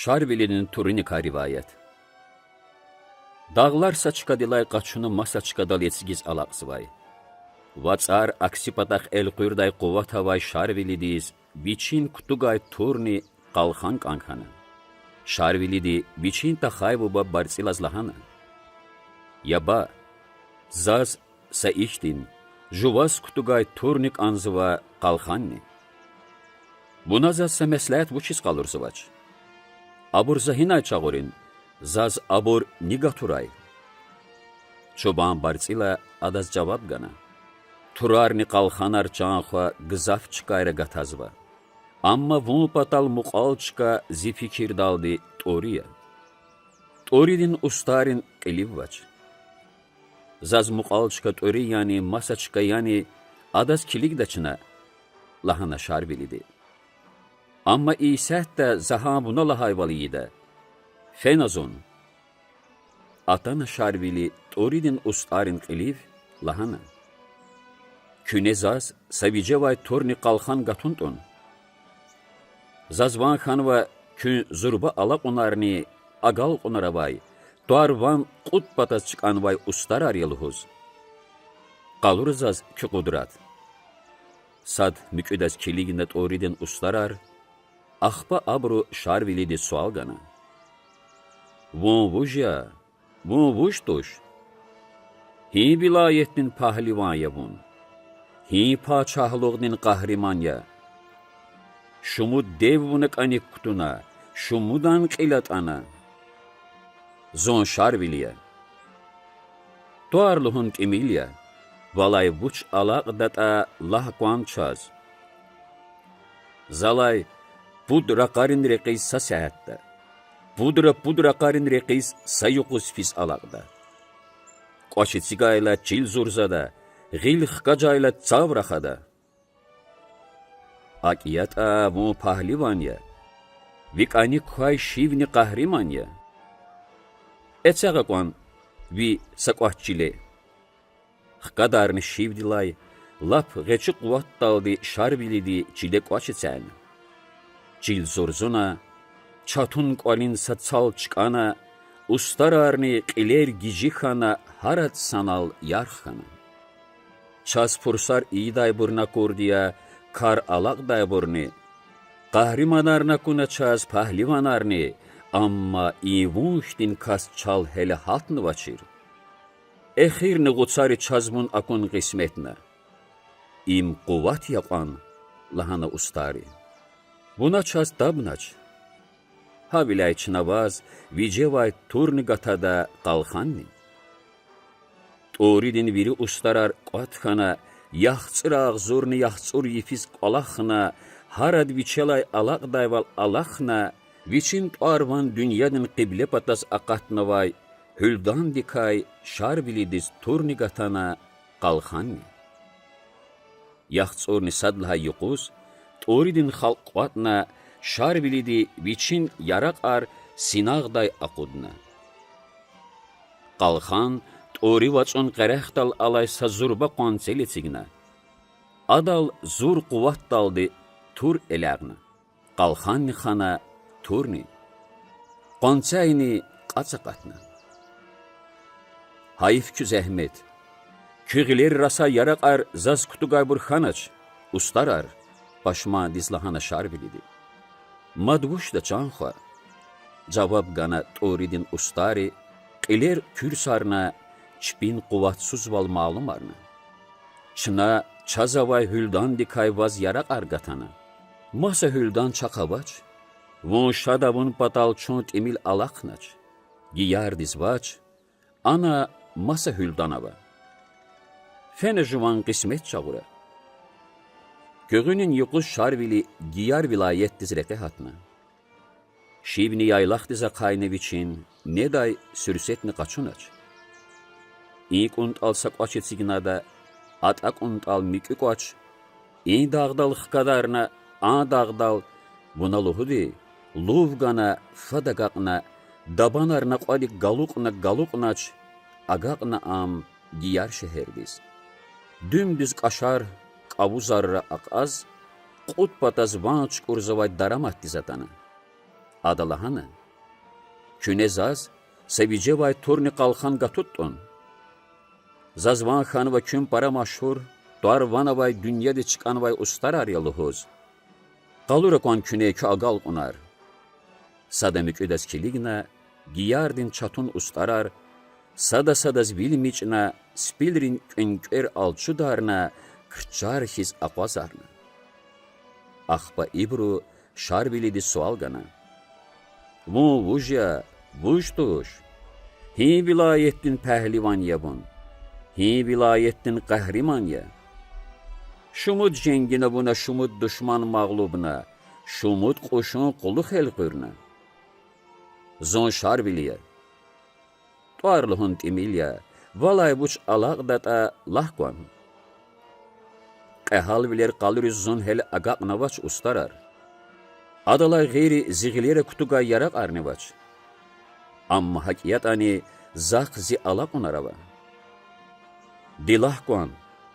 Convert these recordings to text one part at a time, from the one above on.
Şarvili'nin Turinika rivayet. Dağlar saçkadilay qaçunu masaçkadal etsigiz alaqsıvay. Vatsar aksipataq el qurday quvat havay Şarvilidiz, biçin kutugay turni qalxan qankhanı. Şarvilidi biçin taxay buba barsilazlahanı. Yaba, zaz sa iştin, juvas kutugay turnik anzıva qalxanni. Buna zaz sa meslayat vuçiz qalursıvaç. Abur zahinay çağurin, zaz abur nigaturay. Çoban bartsila adaz cevap gana. Turarni qalxanar çanxwa gızaf çıkayra gatazva. Amma vun patal muqalçka zifikir daldi toriya. Toridin ustarin qilivvaç. Zaz muqalçka tori yani masaçka yani adaz kiligdaçına lahana Şarvilidi. Amma isət də zaha buna lahayvalıydı. Fenazon. Atana Şarvili Toridin ustarin qiliv lahana. Künezaz savicevay torni qalxan gatuntun. Zazvan xanva kün zurba alaq onarni agal onaravay. Tuarvan qut patas çıkanvay ustar aryalıhuz. Qalur zaz kü qudrat. Sad müküdaz kiliginde Toridin ustarar. Axpa abru Şarvilidi sual gana. Vun vujya, vun vujtuş. Hi vilayetin pahlivanya vun. Hi paçahlıqnin qahrimanya. Şumu devvunik anik kutuna, şumudan qilat ana. Zon Şarviliya. Tuarluhun kimilya. Valay vuç alaq data lahquan çaz. Zalay pudra qarin reqis sa səhətdə. Pudra qarin reqis sayuquz fis alaqda. Qoçitsigayla çil zurzada, gil xqacayla çavraxada. Akiyata bu pahlivanya, vikani khay şivni qahrimanya. Etsaqa qan vi saqoçile. Xqadarni şivdilay, lap geçi quvvat daldi Şarvilidi çile qoçitsan. Çil zorzuna, çatun qalin satsal çıkana, ustararni qiler gijixana harat sanal yarxana. Ças pursar iday burna kurdiya, kar alaq day burni. Qahrimanarna kuna ças pahlivanarni, amma ivunştin kas çal hele hatn vaçir. Ekhirni qutsari çazmun akun qismetna. İm quvat yaqan lahana ustari. Buna ças dabnaç. Havilay çınavaz, vicevay turni gatada qalxanni. Toridin viri ustarar qatxana, yaxçıraq zorni yaxçur yifiz qalaxna, harad vichelay alaq dayval alaxna, viçin arvan dünyadın qible patas aqatnavay, hüldan dikay Şarvilidis turni gatana qalxanni. Yaxçurni sadlaha yuquz, Toridin xalq qatna, Şarvilidi viçin yaraq ar sinağday aqudna. Qalxan, Tori vatson qərəxdal alaysa zurba qanseletsigna. Adal zur quvat daldi tur elağna. Qalxanni xana turni. Qansayni qatsaqatna. Hayif kü zəhmet. Küğiler rasa yaraq ar zaz kutugay burxanaç. Ustarar. Başma dizlahana Şarvilidi. Madvuş da çanxwa. Cavab gana Toridin ustari. Qiler kürsarna. Çpin quvatsuz val malum arna. Çına çazavay hüldan dikay vaz yaraq argatana. Masa hüldan çaqavaç. Vun şadavun patal çont emil alaqnaç. Giyar dizvaç. Ana masa hüldanava. Fene juvan qismet çağura. Köğünün yuquz Şarvili giyar vilayet dizreke hatna. Şivni yaylaq diza qayneviçin neday sürsetni qaçunaç. İlk al saqoçet signada, atak al mükü qoç. İn dağdal xqadarna, a dağdal, buna luhudi, luvgana, fadagaqna, dabanarna qolik galuqnaç, agaqna am giyar şehirdiz. Dümdüz qaşar, qavuzarra aqaz, qut pataz vanç kurzavay daramat dizatana. Adalahanı. Küne zaz, sevice vay turni kalkan gatuttun. Zazvan xanı ve kün para maşhur, doğar vana vay dünyada çıkan vay ustar aryalıhoz. Kalurakon küne ki agal unar. Sadamik ödeskiligna, giyardin çatun ustarar, sada zvilmiçna, spilrin künkür alçudarna, kırçar his akvazarna. Akba ibru, şarbilidi sualgana. Vu vujya, vujtuş. Hi vilayettin pehlivan yabun. Hi vilayettin kahriman ya. Şumud jengine buna şumud düşman mağlubuna. Şumud qoşun qulu xelqırna. Zon şarbiliye. Tuarlıhun timilya. Valay buç alaq data lahkwan. Qehal biler qalırız zon hel agaq navaç ustarar. Adalay gayri zigilere kutuga yarak arnevaç. Amma hakiyat ani zaq zi alaq onarava. Dilahkwan,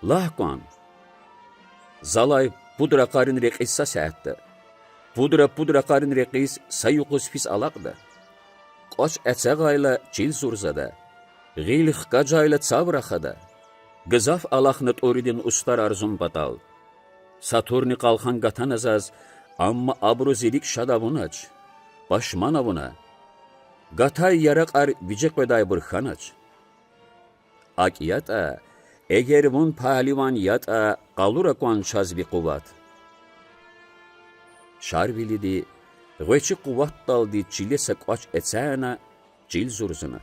lahkwan. Zalay pudra qarin reqissa saatte. Pudra qarin reqis sayuqus pis alaqda. Qoç etsağayla çil zurzada. Gilix qacayla tsabraxada. Gızaf alaqnıt oridin ustar arzum batal. Saturni qalxan gatanazaz, amma abruzilik şadavunaç. Başmanavuna. Gatay yarak ar vicek veday burkhanaç. Akiyata, eğer vun pahlivan yata qalurakwan çazbi quvat. Şarvilidi, gıçı quvat daldi çilese qoç etsana, çil zurzuna.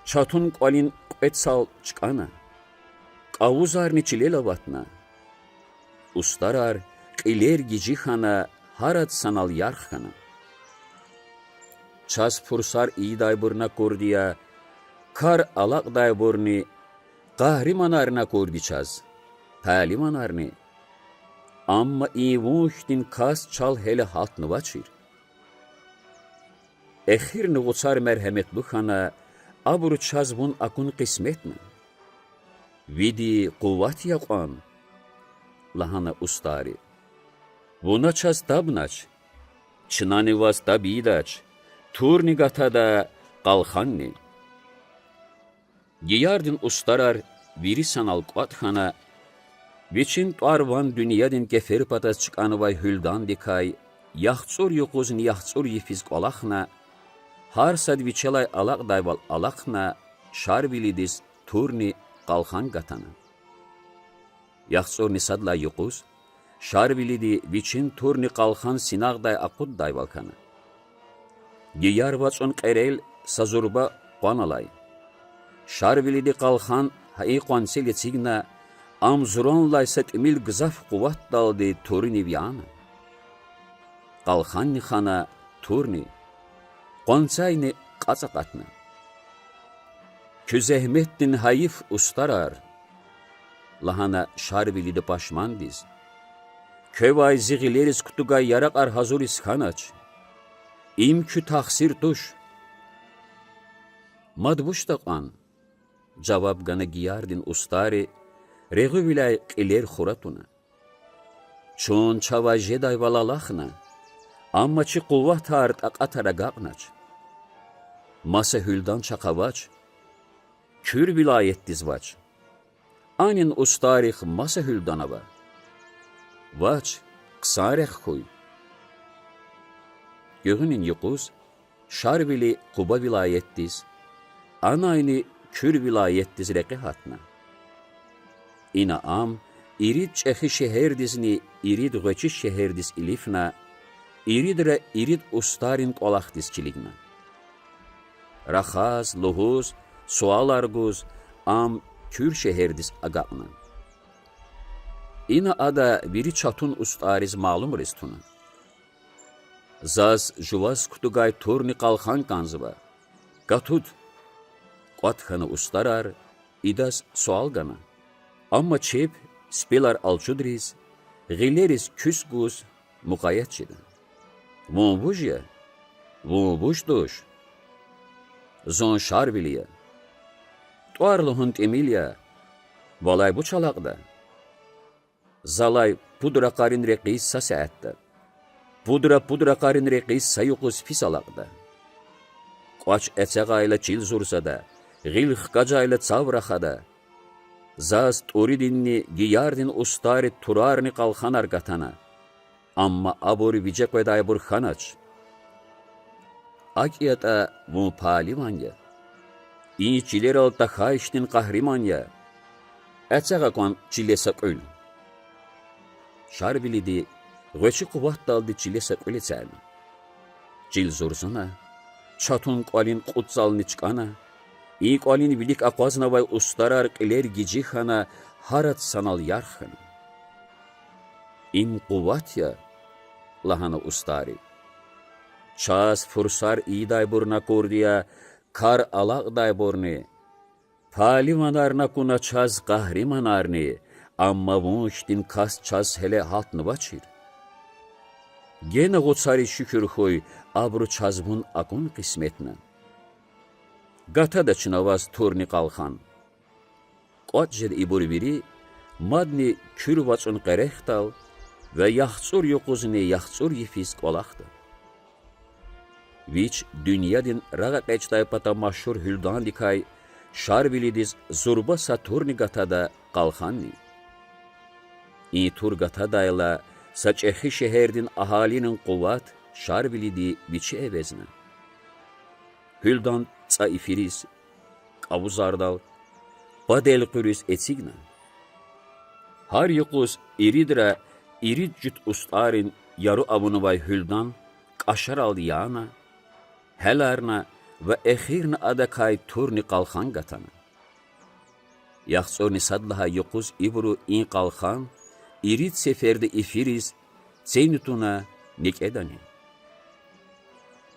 Çatun qalin etsal çıkana. Qavuzarni çilelavatna. Ustarar, qiler gicixana, harat sanal yarxana. Ças pursar iyi dayburna kurdiya, kar alaq dayburni, qahrimanarna kurdi çaz, palimanarni. Amma iyi vuxtin kas çal hele haltını vaçir. Ekhirni uçar merhametlu xana, abru çaz bun akun qismetna. Vidi quvvat yaqan, lahana ustari. Buna çaz tabnaç, çınani vas tabidaç, turni gatada qalxanni. Giyardin ustarar viri sanal qvatxana, viçin tuarvan dünyadin kefer patas çıkanı vay hüldan dikay, yaxtsur yuquzun yaxtsur yifiz qolaxna, har sad viçelay alaq dayval alaqna, şarvilidis turni qalxan gatana. Yaxtsur nisadla yuquz, şarvilidi viçin turni qalxan sinağday aqud dayvalkana. Giyar vaçun qerel sazurba qanalay. Şarvilidi qalxan hai qanseli signa, amzuronlay setimil gızaf quvat daldi turini viyana. Qalxanni xana turni, qansayni qacaqatna. Küzehmettin hayif ustarar, lahana şarvilidi paşmandiz. Kövay zigileris kutugay yarak ar hazuris xanaç. İmkü taksir tuş. Madbuş taqan. Cevap gana giyardin ustari, regu vilay qiler xuratuna. Çun çava jeday valalaxna, amma çi quvvat hart aqatara gaqnaç. Masa hüldan çaqavaç, kür vilayet dizvaç. Anin ustarix masa hüldanava. Vaç, qsarek huy. Göğünün yuquz, şarvili Quba vilayettiz, anayni kür vilayettiz reqi hatna. İna am, irid çehi şehirdizni, irid gıçı şehirdiz ilifna, iridre irid ustarin qolaqdiz kiligna. Raxaz, luhuz, sualarguz, am kür şehirdiz agaqna. İna ada biri çatun ustariz malum ristuna. Zaz juvaz kutugay turni qalxan kanzıva. Gatud. Qatxanı ustarar, idas sualgana. Amma çep, spelar alçudriz, gileris küsguz, muqayatçida. Vunvujya, vunvujduş. Zon şarbiliya. Tuarlıhun temilya, valay bu çalaqda. Zalay pudra qarin reqis sa saatta. pudra qarin reqis sayuqus fisalaqda. Qoç etsəqayla çil zursada, gilx qacayla çavraxada, zaz turidinni giyardin ustari turarni qalxanar qatana, amma abur vicek veday bur xanaç. Akiyata bu palimanya, iyi çiler alta xayştin qahrimanya, etsəqaqan çilesak öl. Şar bilidi, Göçü kuvat daldı çilesek öyle çermi. Çil zurzuna, çatun qalin qutzalını çıkana, iyi qalin bilik aqvazna vay ustarar qiler gici xana, harat sanal yarxana. İm kuvat ya, lahana ustari. Ças fursar iyi dayburna kurdiya, kar alaq dayburni. Palimanarna kuna çaz qahrimanarni, amma bunçtin kas çaz hele haltını baçir. Gene gotsari şükür xoy, abru çazbun akun qismetna. Gata da çınavaz turni qalxan. Qotjed ibur biri, madni kür vaçun qerextal ve yaxtsur yoquzni yaxtsur yifiz qolaqdı. Viç dünyadin raga qeçtaypata maşhur hüldan likay, şar bilidiz zurba saturni gatada qalxanni. İ tur gatadayla, saçehi şeherdin ahalinin kuvat, şar bilidi biçi evezne. Hüldan tsa ifiriz, avuzardal, badel qürüz etsigna. Har yuquz iridra, irid cüt ustarin yaru avunu vay hüldan, qaşar aldı yana, helarna ve ehirna adakay turni qalxan gatana. Yaxtsorni sadlaha yuquz ibru in qalxan, İrid seferde ifiriz, seynutuna nek edani.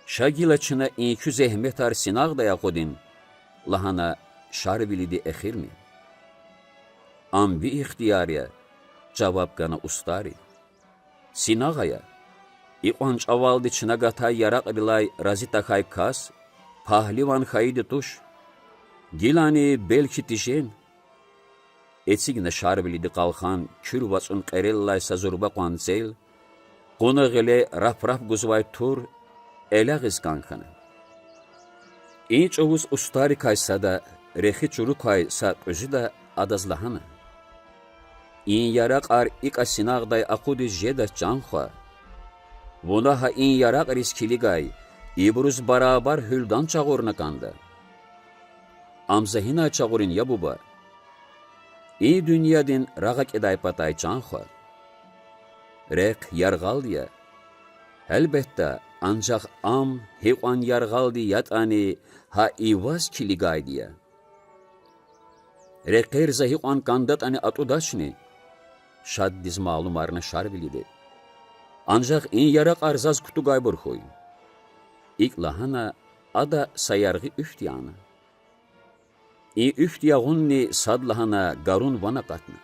Şagilaçına inkü zehmetar sinağdaya kodin, lahana şar bilidi ehirni. Am bir ihtiyarya, cevap gana ustari. Sinağaya, iqonç avaldi çınagata yarak rilay razita kay kas, pahlivan haydi tuş, gilani belki tişen, Etsigine şar bilidi qalxan, kür vaçun qerellay sazurba qansel, qona gile rap guzvay tur, elağız kanxana. İnç ovuz ustari kaysa da, rehi çuru kaysa özü da adazlahana. İn yarak ar ika sinağday aqudi jeda canxwa. Buna ha in yarak riskili gay, ibruz barabar hüldan çağurna kanda. Amzahina çağurin ya buba. İyi dünyadin rağak edaypatay canxwa. Rek yarğaldiya. Elbette ancak am heqan yarğaldi yatani ha ivaz kiligaydiya. Reker zahiqan kandat ani atudaşni. Şad diz malumarna şar bilidi. Ancak in yarak arzaz kutu gaybur xoy. İk lahana ada sayargı üftiyana. İ üftiyağunni sadlahana garun vana qatna.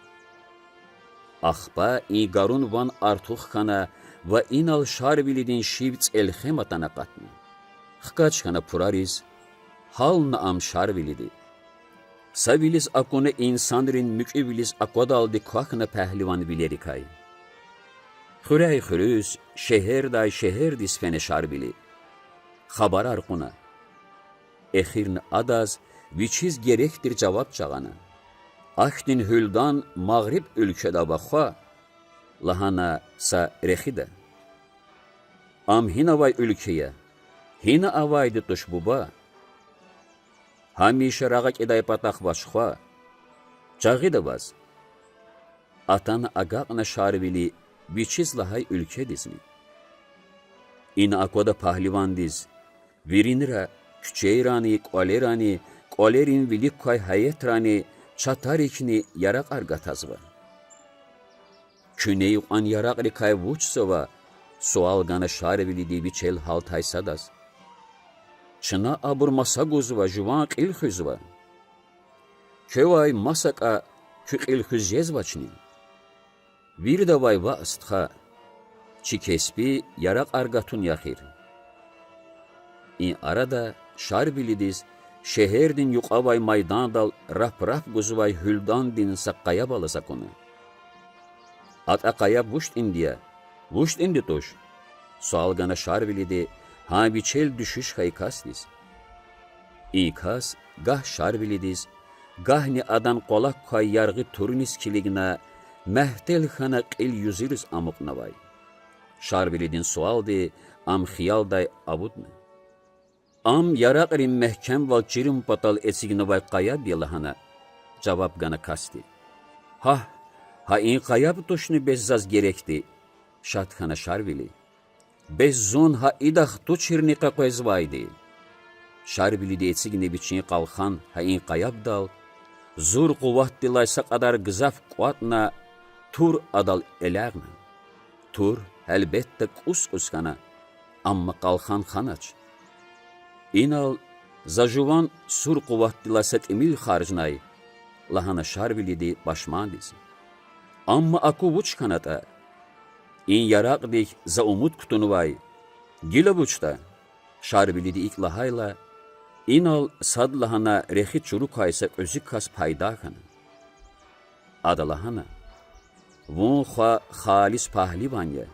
Axpa i garun van artuq kana va inal şar bilidin şivts elxematana qatna. Xkaç kana purariz, halna am şar bilidi. Sabilis akone insanrin mükübiliz akvadaldi kakna pehlivan bilerikay. Xürey xürüz, şehirday şehir disfene şar bili. Xabar arkuna. Exirin adaz, viçiz gerektir cevap çağana. Axtin hüldan mağrib ülkede baxwa, lahana sa rexide. Am hina vay ülkeye, hina avaydı tuş buba. Hamişe rağak eday pataq başxwa, çağıda baz. Atana agaqna şarbili, viçiz lahay ülke dizni. İna akvada pahlivan diz, virinira, küçeyrani, qolerin vilik kay hayetrani, çatarikni yarak argatazva. Küney an yarak rikay vuçsova, sual gana şarbili di biçel haltay sadaz. Çına abur masaguzva, juvan qilxuzva. Kövay masaka kü qilxuzjezvaçni. Bir de vay va astxa, çi kespi yarak argatun yaxir. İn arada şarbili diz, şeherdin yuqavay maydandal rap guzvay hüldan din saqqaya balasa konu. At aqaya vuşt indiya, vuşt indi toş. Sualgana şarvilidi, ha biçel düşüş haykasliz. İkas, gah şarvilidiz, gah ni adan kolak kay yargı turnis kiligna, mehtel xana qil yüziriz amuqnavay. Şarvilidin sualdi, am xiyalday abudna. Am yaraqrin mehkem val çirim patal esignavay qaya bilahana, cevap gana kasti. Ha in qaya bitoşni bezzaz gerekti, şatxana şarvili. Bezzon ha idaq tu çirniqa qezvaydi. Şarvili de etsigine biçin qalxan ha in qayab dal, zur quvvat dilaysa qadar gızaf quatna, tur adal elagna. Tur elbette qus-quskana, amma qalxan xanaç. İnal zajuvan sur quvvat dilasat emil xarjnay, lahana şarvili de başmandiz. Amma aku vuç kanata, in yaraq dik za umut kutunuvay, gila vuçta, şarvili de iklahayla, İnal sadlahana rehi çuru kaysa özü kas payda kana. Adalahana, vun xwa xalis pahlivanya,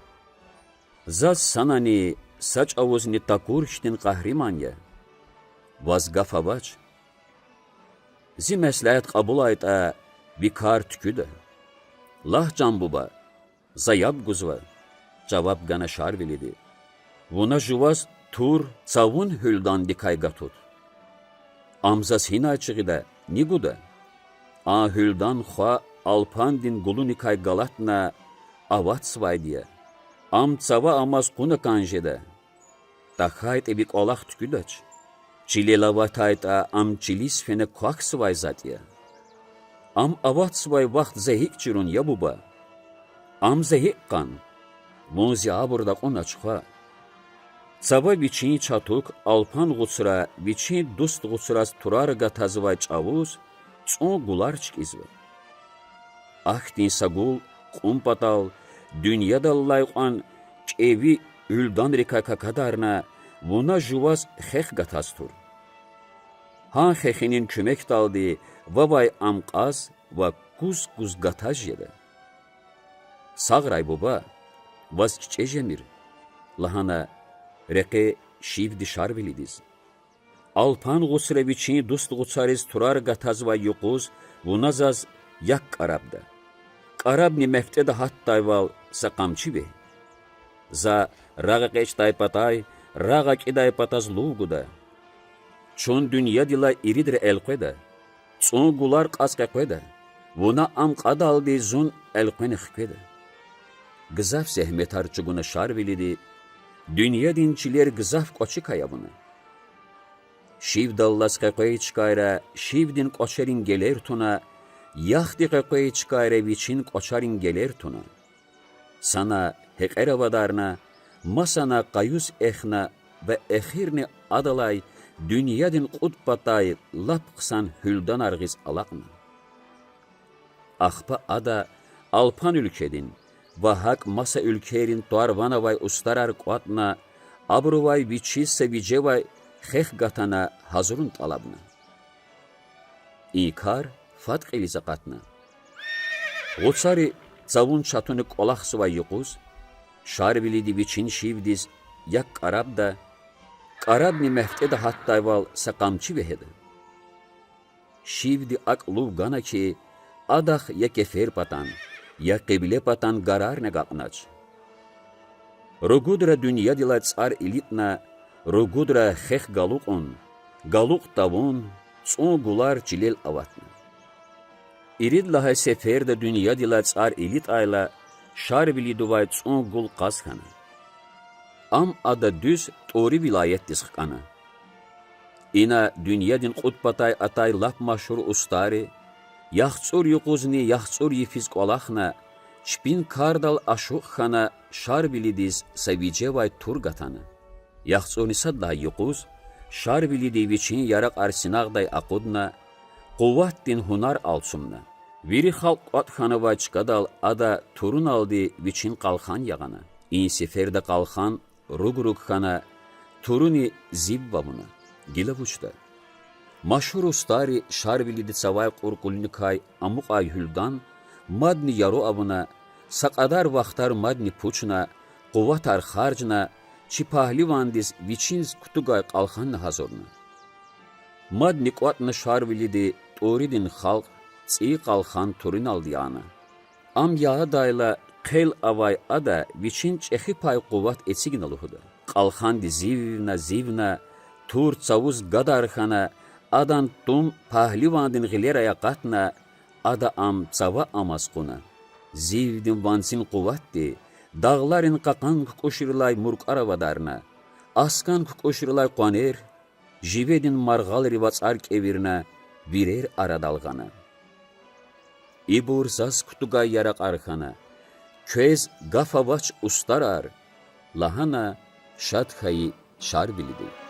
zaz sanani saç avuzni takur ştin qahrimanya, vazgaf avaç, zi məsləhət qabul ayta vikar tüküdə, lah cambuba, zayab guzva, cavab gana şarvilidi, vuna juvaz tur savun hüldan dikayga tut. Amzas hina çıgıda, niguda, a hüldan xwa alpandin gulunikay galatna avat svaydiya, am tsava amaz kuna kanjeda, takhayt ebik olaq tüküdaç, çilelavatayta am çilis fene kuak svay zatya, am avat svay vaxt zehik çirun yabuba, am zehik kan, munzi aburda qonaç xwa, Tsava viçin çatuk alpan gutsura viçin dust gutsuras turar gatazvay çavuz çon gular çkizve. Ahtin sagul qumpatal dünyada layqan çevi üldan rikaka kadarna vuna juvas xex gatastur. Han xexinin kümek daldi vavay amqaz va kuz gataj yede. Sağray baba vas çejemir lahana Reke şivdi şarvilidiz. Alpan Gusreviçin dust gutsariz turar gatazva yuquz, vunazaz yak qarabda. Qarabni mefteda hattayval saqamçi be. Za raga qeç taypatay, raga kiday pataz luguda. Çon dünya dila iridir elqeda. Çon gular qasqaqeda. Vuna am qadaldi zun elqeni xqeda. Gızaf zehmetar çuguna şarvilidi, Dünya dinçiler gızaf qoçi kayabını. Şiv dallas qaqoy çıkayra, şivdin qoçerin geler tuna, yaxdi qaqoy çıkayra viçin qoçarin geler tuna. Sana heqera vadarna, masana qayus ehna ve ehirni adalay, dünyadin qutbatay lap qısan hüldan argiz alaqna. Ahpa ada alpan ülkedin, Vahak masa ülkerin tuarvanavay ustarar kuatna, abruvay viçisse vicevay xex gatana hazırun talabna. İkar fatqili zaqatna. Gutsari zavun çatunu qolaqsvay yuquz, şarvilidi viçin şivdiz yak qarabda, qarabni mefteda hattayval saqamçi vehedi. Şivdi ak luv gana ki, adak ya kefer patan, ya qibile patan garar ne gaqnaç. Rugudra dünya dila tsar ilitna, rugudra xex galuqun, galuq tavun, çon gular çilel avatna. İrid laha seferde dünya dila tsar ilit ayla, şarbili duvay çon gul qasxana. Am ada düz tori vilayet disqana. İna dünyadin qutbatay atay lap maşhur ustari, yaxtsur yuquzni yaxtsur yifiz qolaqna, çpin kardal aşuq xana şarbilidiz savicevay turgatana. Yaxtsuni sadda yuquz, şarbilidi viçin yaraq arsinaqday aqudna, quvvattin hunar alsumna. Viri xalq atxanava çıkadal ada turun aldi viçin qalxan yağana. İn seferde qalxan rug xana turuni zivvamuna. Gilavuçda. Maşhur ustari şarvilidi savay qurqulnikay amuqay hüldan, madni yaro avuna, saqadar vaxtar madni puçna, Quvatar harcna, çi pahlivandiz viçinz kutugay qalxanna hazorna. Mad niqvatna şarvilidi toridin xalq tsi qalxan turin aldiyana. Am yağa dayla qel avay ada viçin çexi pay quvat etsignaluhuda. Qalxandi zivna tur çavuz gadarxana adan tum pahlivandin gileraya qatna ada am çava amasquna. Zivdin vansin quvatti dağların qaqan koşirlay murq aravadarna. Askan koşirlay qaner jivedin marğal rivatsar kevirna birer aradalğana. İbur zaz kutugay yaraq arxana. Köz gafavaç ustarar lahana şadxayı şar bilidi.